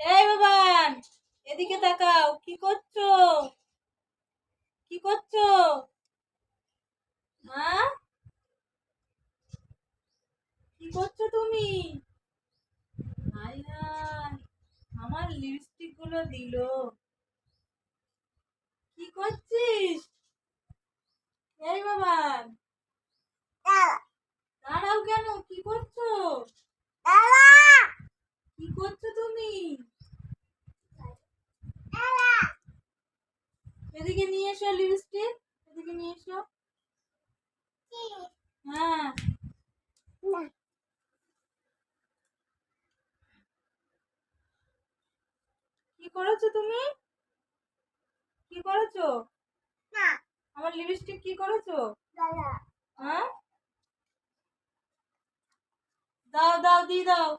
এই বাবান, এদিকে তাকাও। কি করছো? কি করছো? হ্যাঁ, কি করছো তুমি? হাই হাই, আমার লিপস্টিক গুলো দিল। কি করছিস? এই বাবান, দাঁড়াও কেন? কি করছো? কি করছো তুমি? এদিকে নিয়ে এসো লিপস্টিক। এদিকে নিয়ে এসো। হ্যাঁ, কি করেছো তুমি? কি করেছো? আমার লিপস্টিক কি করেছো? হ্যাঁ, দাও দাও, দিয়ে দাও।